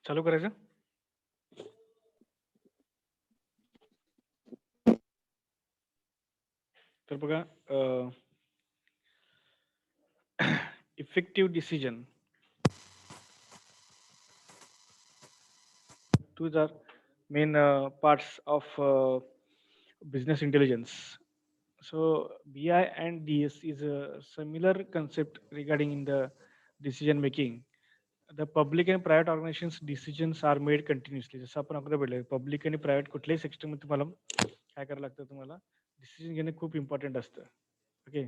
चालू करायचं. तर बघा, effective decision two are main parts of business intelligence. So BI and DS is a similar concept regarding in the decision making. The public and private organizations decisions are made continuously. जसं आपण अगोदर बोलले, public आणि private कुठल्याही सेक्टरमध्ये तुम्हाला काय करावं लागतं, तुम्हाला डिसिजन घेणे खूप इम्पॉर्टंट असतं. ओके,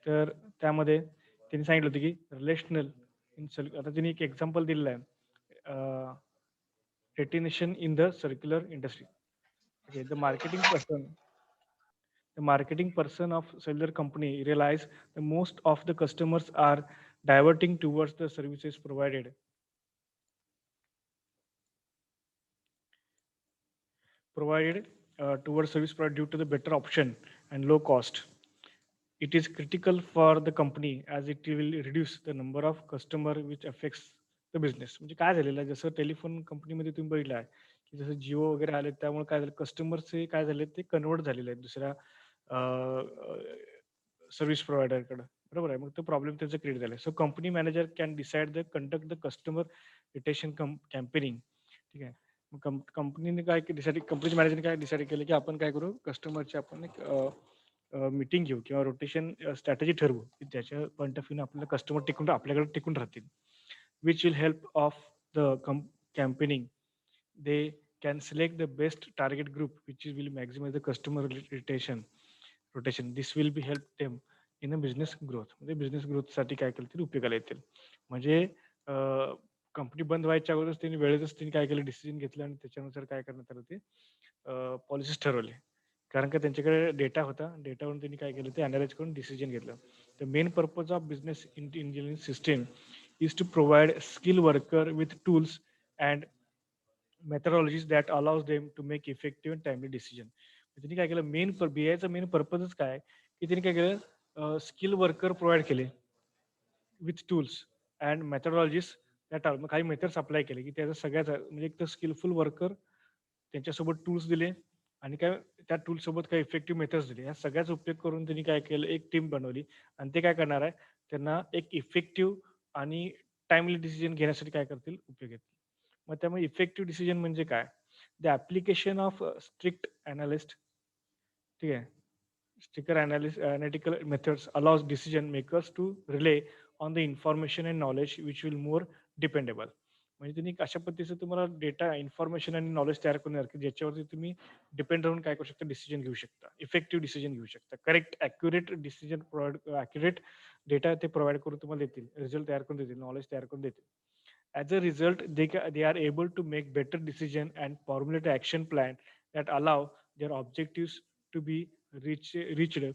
तर त्यामध्ये त्यांनी सांगितलं होतं की रिलेशनल आता त्यांनी एक एक्झाम्पल दिलेलं आहे, retention in the circular industry. Okay, the marketing person of cellular company realize the most of the customers are diverting towards the services provided towards service provided due to the better option and low cost. It is critical for the company as it will reduce the number of customer which affects the business. म्हणजे काय झालेलं आहे, जसं telephone कंपनीमध्ये तुम्ही बघितलं आहे की जसं जिओ वगैरे आले, त्यामुळे काय झालं, कस्टमरचे काय झाले, ते कन्वर्ट झालेले आहेत दुसऱ्या सर्व्हिस प्रोव्हायडरकडे. बरोबर आहे, मग तो प्रॉब्लेम त्याचा क्रिएट झाला. So company manager can decide the conduct the customer retention campaigning. ठीक आहे, मग कंपनीने काय डिसाईड, कंपनी मॅनेजरने काय डिसाईड केलं की आपण काय करू, कस्टमरची आपण एक मीटिंग घेऊ किंवा रोटेशन स्ट्रॅटेजी ठरवू की त्याच्या पॉईंट ऑफ व्ह्यूने आपल्याला कस्टमर टिकून आपल्याकडे टिकून राहतील, which will help of the campaigning. They can select the best target group which will maximise the customer rotation. This will be help them in a business growth. म्हणजे business ग्रोथसाठी काय करतील, उपयोगाला येतील. म्हणजे कंपनी बंद व्हायच्या अगोदरच त्यांनी वेळेतच त्यांनी काय केलं, डिसिजन घेतलं आणि त्याच्यानुसार काय करण्यात आलं, ते पॉलिसीज ठरवले. कारण का त्यांच्याकडे डेटा होता, डेटावरून त्यांनी काय केलं, ते अनालाइज करून डिसिजन घेतलं. The main purpose of business engineering system is to provide skill worker with tools and methodologies that allows them to make effective and timely decision. त्यांनी काय केलं, मेन बीआयचा मेन पर्पजच काय की त्यांनी काय केलं, स्किल वर्कर प्रोव्हाइड केले with tools and methodologies that are, मग काही मेथड्स अप्लाय केले की त्याचा सगळ्याचा म्हणजे एक तर स्किलफुल वर्कर, त्यांच्यासोबत टूल्स दिले आणि काय त्या टूल्स सोबत काही इफेक्टिव्ह मेथड्स दिले. ह्या सगळ्याचा उपयोग करून त्यांनी काय केलं, एक टीम बनवली आणि ते काय करणार आहे, त्यांना एक इफेक्टिव्ह आणि टाइमली डिसिजन घेण्यासाठी काय करतील, उपयोग येतील. मग त्यामुळे इफेक्टिव्ह डिसिजन म्हणजे काय, the application of strict analyst. ठीक आहे, sticker analytical methods allows decision makers to rely on the information and knowledge which will more dependable. म्हणजे तुम्ही अशा पद्धतीचं तुम्हाला डेटा, इन्फॉर्मेशन आणि नॉलेज तयार करून द्या की ज्याच्यावरती तुम्ही डिपेंड राहून काय करू शकता, डिसिजन घेऊ शकता, इफेक्टिव्ह डिसिजन घेऊ शकता, correct accurate decision provide, accurate data ते प्रोव्हाइड करून तुम्हाला देतील, रिझल्ट तयार करून देतील, नॉलेज तयार करून देतील. As a result, they are able to make better decision and formulate an action plan that allow their objectives to be reached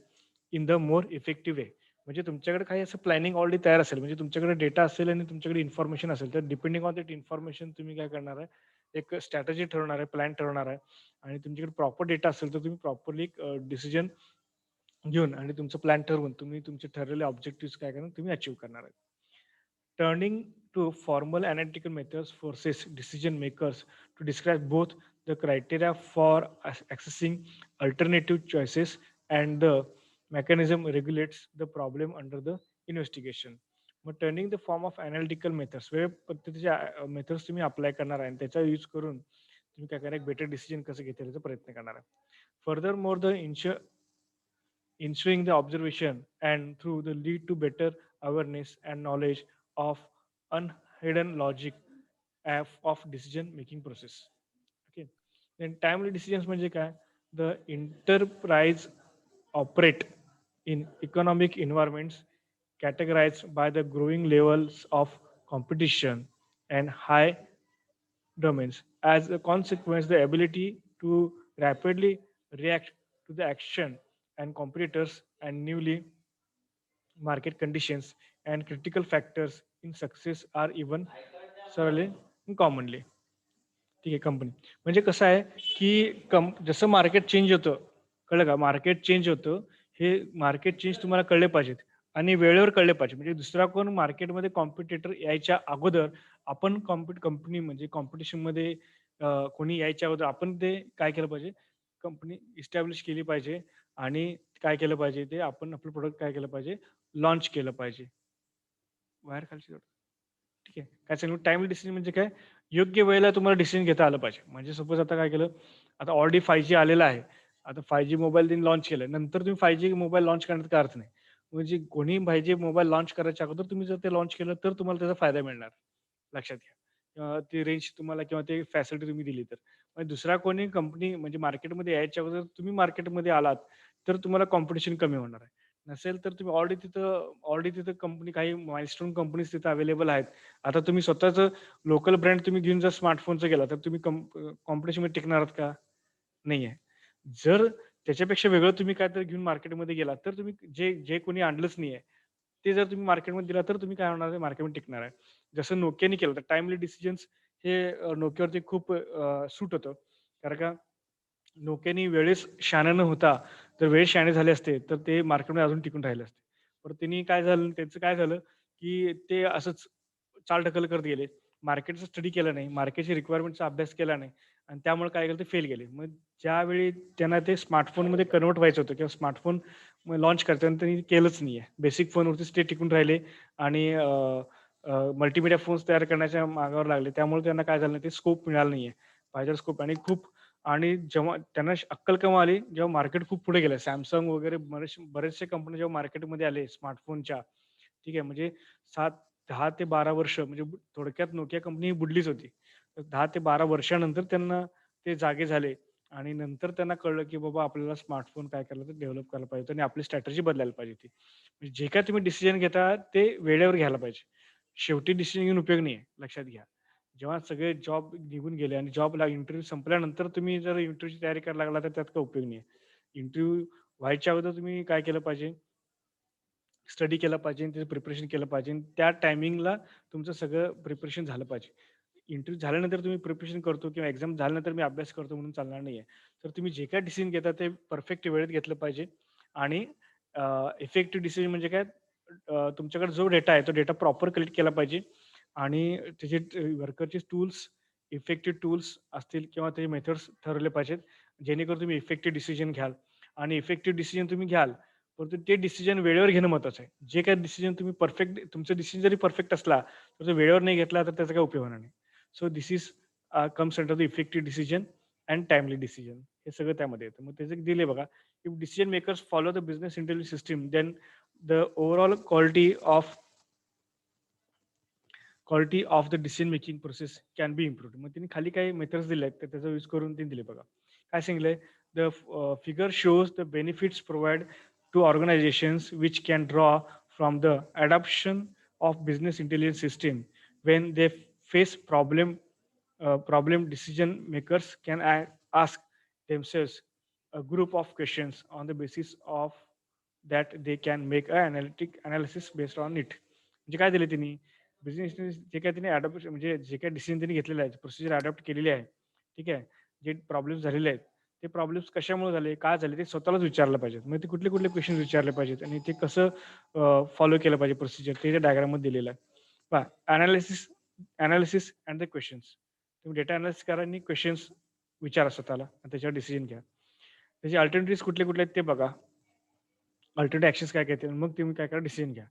in the more effective way. म्हणजे तुमच्याकडे काही असं प्लॅनिंग ऑलरेडी तयार असेल, म्हणजे तुमच्याकडे डेटा असेल आणि तुमच्याकडे इन्फॉर्मेशन असेल, तर डिपेंडिंग ऑन दॅट इन्फॉर्मेशन तुम्ही काय करणार आहे, एक स्ट्रॅटेजी ठरवणार आहे, प्लॅन ठरवणार आहे. आणि तुमच्याकडे प्रॉपर डेटा असेल तर तुम्ही प्रॉपरली डिसिजन घेऊन आणि तुमचं प्लॅन ठरवून तुम्ही तुमचे ठरलेले ऑब्जेक्टिव्ह काय करणार, तुम्ही अचीव्ह करणार आहे. Turning to formal analytical methods forces decision makers to describe both the criteria for accessing alternative choices and the mechanism regulates the problem under the investigation. मग turning the form of analytical methods, वेगवेगळ्या पद्धतीच्या methods तुम्ही apply करणार आहे आणि त्याचा use करून तुम्ही काय करणार, एक बेटर डिसिजन कसं घेता याचा प्रयत्न करणार आहे. Further more the ensuing the observation and through the lead to better awareness and knowledge of unhidden logic of decision making process. Okay, then timely decisions म्हणजे काय, the enterprise operate in economic environments categorized by the growing levels of competition and high domains. As a consequence, the ability to rapidly react to the action and competitors and newly market conditions and critical factors in success are even सरळी commonly. ठीक आहे, company म्हणजे कसं आहे की जसं market change होतं, कळलं का, मार्केट चेंज होतं, हे मार्केट चेंज तुम्हाला कळले पाहिजेत. आणि वेळेवर कळले पाहिजे. म्हणजे दुसरा कोण मार्केटमध्ये कॉम्पिटिटर यायच्या अगोदर आपण कंपनी म्हणजे कॉम्पिटिशनमध्ये कोणी यायच्या अगोदर आपण ते काय केलं पाहिजे, कंपनी इस्टॅब्लिश केली पाहिजे आणि काय केलं पाहिजे ते आपण आपलं प्रॉडक्ट काय केलं पाहिजे, लॉन्च केलं पाहिजे. वायर खालची जोड. ठीक आहे. काय सांगू टाईमली डिसिजन म्हणजे काय? योग्य वेळेला तुम्हाला डिसिजन घेता आलं पाहिजे. म्हणजे सपोज आता काय केलं, आता ऑलरेडी 5G आलेला आहे. आता 5G मोबाईल त्यांनी लॉन्च केलाय. नंतर तुम्ही 5G मोबाईल लॉन्च करण्यात काही अर्थ नाही. म्हणजे कोणीही 5G मोबाईल लॉन्च करायच्या अगोदर तुम्ही जर ते लॉन्च केलं, तर तुम्हाला त्याचा फायदा मिळणार. लक्षात घ्या. ती रेंज तुम्हाला किंवा ते फॅसिलिटी तुम्ही दिली तर. म्हणजे दुसरा कोणी कंपनी म्हणजे मार्केटमध्ये यायच्या अगोदर तुम्ही मार्केटमध्ये आलात, तर तुम्हाला कॉम्पिटिशन कमी होणार आहे. नसेल तर तुम्ही ऑलरेडी तिथं कंपनी काही माइलस्टोन कंपनीज तिथं अवेलेबल आहेत. आता तुम्ही स्वतःचं लोकल ब्रँड तुम्ही घेऊन जर स्मार्टफोनचं गेला, तर तुम्ही कॉम्पिटिशनमध्ये टिकणार आहात का? नाहीये. जर त्याच्यापेक्षा वेगळं तुम्ही काहीतरी घेऊन मार्केटमध्ये गेलात, तर तुम्ही जे जे कोणी आणलंच नाहीये, ते जर तुम्ही मार्केटमध्ये दिला, तर तुम्ही काय होणार आहे मार्केटमध्ये टिकणार आहे. जसं Nokiaने केलं, तर टाईमली डिसिजन्स हे Nokiaवरती खूप सूट होतं. कारण का Nokiaने वेळेस शहाणा न होता, जर वेळेस शहाणे झाले असते, तर ते मार्केटमध्ये अजून टिकून राहिले असते. पण त्यांनी काय झालं त्यांचं काय झालं, की ते असंच चालढकल करत गेले. मार्केटचा स्टडी केला नाही, मार्केटच्या रिक्वायरमेंटचा अभ्यास केला नाही आणि त्यामुळे काय केलं ते फेल गेले. मग ज्यावेळी त्यांना ते स्मार्टफोनमध्ये कन्व्हर्ट व्हायचं होतं किंवा स्मार्टफोन लॉन्च करताना त्यांनी केलंच नाहीये. बेसिक फोनवरतीच ते टिकून राहिले आणि मल्टीमीडिया फोन्स तयार करण्याच्या मागावर लागले. त्यामुळे त्यांना काय झालं, ते स्कोप मिळाला नाहीये. पाहिजे स्कोप आणि जेव्हा त्यांना अक्कल केव्हा आली, जेव्हा मार्केट खूप पुढे गेलं. Samsung वगैरे बरेचसे कंपनी जेव्हा मार्केटमध्ये आले स्मार्टफोनच्या, ठीक आहे. म्हणजे 10 ते 12 वर्ष म्हणजे थोडक्यात Nokia कंपनी ही बुडलीच होती. तर 10 ते 12 वर्षानंतर त्यांना ते जागे झाले आणि नंतर त्यांना कळलं, की बाबा आपल्याला स्मार्टफोन काय करायला तर डेव्हलप करायला पाहिजे होतं आणि आपली स्ट्रॅटेजी बदलायला पाहिजे होती. म्हणजे जे काही तुम्ही डिसिजन घेता ते वेळेवर घ्यायला पाहिजे. शेवटी डिसिजन घेऊन उपयोग नाहीये, लक्षात घ्या. जेव्हा सगळे जॉब निघून गेले आणि जॉबला इंटरव्ह्यू संपल्यानंतर तुम्ही जर इंटरव्ह्यूची तयारी करायला लागला, तर त्यात काही उपयोग नाही इंटरव्ह्यू व्हायच्या अगोदर तुम्ही काय केलं पाहिजे, स्टडी केला पाहिजे, त्याचं प्रिपरेशन केलं पाहिजे. त्या टायमिंगला तुमचं सगळं प्रिपरेशन झालं पाहिजे. इंटरव्ह्यू झाल्यानंतर तुम्ही प्रिपरेशन करतो किंवा एक्झाम झाल्यानंतर मी अभ्यास करतो म्हणून चालणार नाहीये. तर तुम्ही जे काही डिसिजन घेता ते परफेक्ट वेळेत घेतलं पाहिजे आणि इफेक्टिव्ह डिसिजन म्हणजे काय, तुमच्याकडे जो डेटा आहे, तो डेटा प्रॉपर कलेक्ट केला पाहिजे आणि त्याचे वर्करचे टूल्स, इफेक्टिव्ह टूल्स असतील किंवा त्याचे मेथड्स ठरवले पाहिजेत. जेणेकरून तुम्ही इफेक्टिव्ह डिसिजन घ्याल आणि इफेक्टिव्ह डिसिजन तुम्ही घ्याल, परंतु ते डिसिजन वेळेवर घेणं महत्त्वाचं आहे. जे काही डिसिजन तुम्ही तुमचा डिसिजन जरी परफेक्ट असला, तर तो वेळेवर नाही घेतला, तर त्याचा काही उपयोग होणार नाही. So this is comes under the effective decision and timely decision. हे सगळं त्यामध्ये येतं. मग त्याचे दिले बघा, if decision makers follow the business intelligence system, then the overall quality of the decision making process can be improved. मग त्यांनी खाली काही मेथड्स दिले आहेत, तर त्याचा यूज करून त्यांनी दिले बघा. काय सांगितलंय? The figure shows the benefits provide to organizations which can draw from the adoption of business intelligence system when they face problem. Decision makers can ask themselves a group of questions on the basis of that they can make a analytic analysis based on it. म्हणजे काय दिले त्यांनी? Business जे काही त्यांनी adopt म्हणजे जे काही डिसिजन त्यांनी घेतलेले आहेत, प्रोसिजर अडॉप्ट केलेली आहे, ठीक आहे. जे प्रॉब्लेम्स झालेले आहेत, ते प्रॉब्लेम्स कशामुळे झाले, काय झाले ते स्वतःलाच विचारलं पाहिजेत. मग ते कुठले-कुठले क्वेशन्स विचारले पाहिजेत आणि ते कसं फॉलो केलं पाहिजे प्रोसिजर ते त्या डायग्राममध्ये दिलेलं आहे. पहा एनालिसिस अँड द क्वेशन्स. तुम्ही डेटा एनालिसिस करा आणि क्वेशन्स विचारा स्वतःला आणि त्याच्यावर डिसिजन घ्या. त्याचे अल्टरनेटिव्हज कुठले-कुठले आहेत ते बघा. अल्टरनेटिव्ह ॲक्शन्स काय-काय आहेत, मग तुम्ही काय करा डिसिजन घ्या.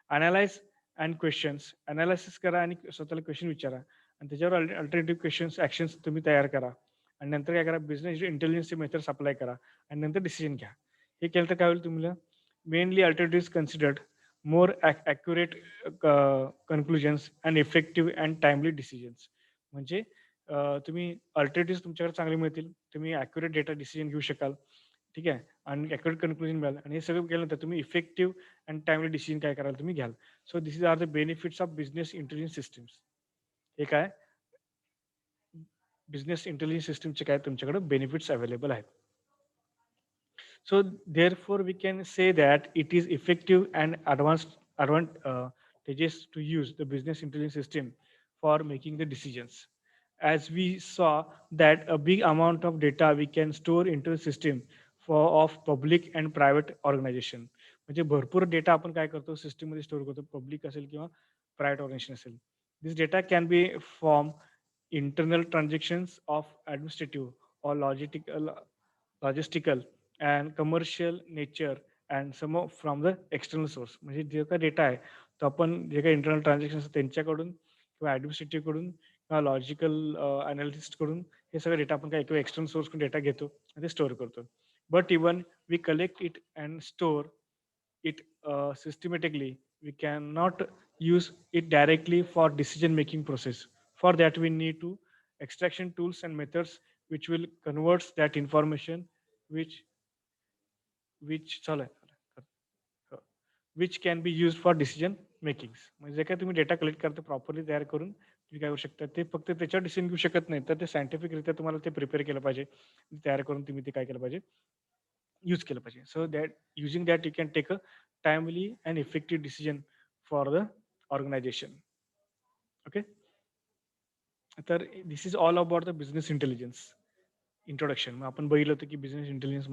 Analyse and questions. एनालिसिस करा आणि स्वतःला क्वेशन विचारा आणि त्याच्यावर अल्टरनेटिव्ह क्वेशन्स, ॲक्शन्स तुम्ही तयार करा आणि नंतर काय करा बिझनेस इंटेलिजन्सचे मेथड्स अप्लाय करा आणि नंतर डिसिजन घ्या. हे केलं तर काय होईल तुम्हाला mainly alternatives considered more accurate conclusions and effective and timely decisions. म्हणजे तुम्ही अल्टरनेटिव्हज तुमच्याकडे चांगले मिळतील. तुम्ही ॲक्युरेट डेटा डिसिजन घेऊ शकाल. ठीक आहे आणि ॲक्युरेट कन्क्लुजन मिळालं आणि हे सगळं केल्यानंतर तुम्ही इफेक्टिव्ह अँड टाईमली डिसिजन काय कराल तुम्ही घ्याल. So this is are the benefits of business intelligence systems. हे काय बिझनेस इंटेलिजन्स सिस्टमचे काय तुमच्याकडे बेनिफिट्स अवेलेबल आहेत. So therefore, we can say that it is effective and advantageous to use the business intelligence system for making the decisions. As we saw that a big amount of data we can store into the system of public and private organization. म्हणजे भरपूर data आपण काय करतो सिस्टममध्ये store करतो, public असेल किंवा private organisation असेल. This data can be from internal transactions of administrative or logistical and commercial nature and some from the external source. म्हणजे जे काही डेटा आहे तो आपण जे काही इंटरनल ट्रान्झॅक्शन त्यांच्याकडून किंवा ॲडमिनिस्ट्रेटिव्ह कडून किंवा लॉजिकल अनालिस्ट कडून हे सगळं डेटा आपण काय किंवा एक्सटर्नल सोर्स कडून डेटा घेतो आणि ते स्टोअर करतो. But even we collect it and store it systematically. We cannot use it directly for decision making process. For that we need to extraction tools and methods which will converts that information which चालू आहे. which can be used for decision makings. म्हणजे जे काही तुम्ही data collect करता properly तयार करून तुम्ही काय करू शकता ते फक्त त्याच्यावर डिसिजन घेऊ शकत नाही तर ते सायंटिफिक रित्या तुम्हाला ते प्रिपेअर केलं पाहिजे तयार करून तुम्ही ते काय केलं पाहिजे यूज केलं पाहिजे. So that using that you can take a timely and effective decision for the organisation. Okay. तर this is all about the business intelligence introduction. मग आपण बघितलं होतं की बिझनेस इंटेलिजन्स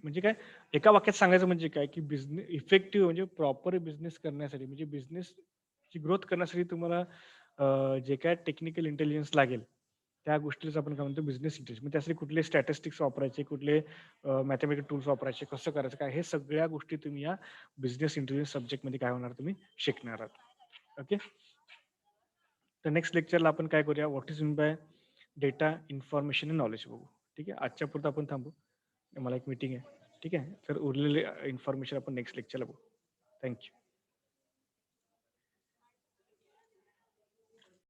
म्हणजे काय एका वाक्यात सांगायचं म्हणजे काय की बिझनेस इफेक्टिव्ह म्हणजे प्रॉपर बिझनेस करण्यासाठी म्हणजे बिझनेसची ग्रोथ करण्यासाठी तुम्हाला जे काय टेक्निकल इंटेलिजन्स लागेल त्या गोष्टीच आपण काय म्हणतो बिझनेस इंटेलिजन्स. मग त्यासाठी कुठले स्टॅटिस्टिक्स वापरायचे, कुठले मॅथमॅटिकल टूल्स वापरायचे, कसं करायचं काय, हे सगळ्या गोष्टी तुम्ही या बिझनेस इंटेलिजन्स सब्जेक्टमध्ये काय होणार तुम्ही शिकणार आहात. ओके. तर नेक्स्ट लेक्चरला आपण काय करूया, what is mean by data information and knowledge बघू. ठीक आहे. आजच्या पुरतं आपण थांबू. मला एक मीटिंग आहे. ठीक आहे. तर उरलेले इन्फॉर्मेशन आपण नेक्स्ट लेक्चरला बघू. थँक्यू.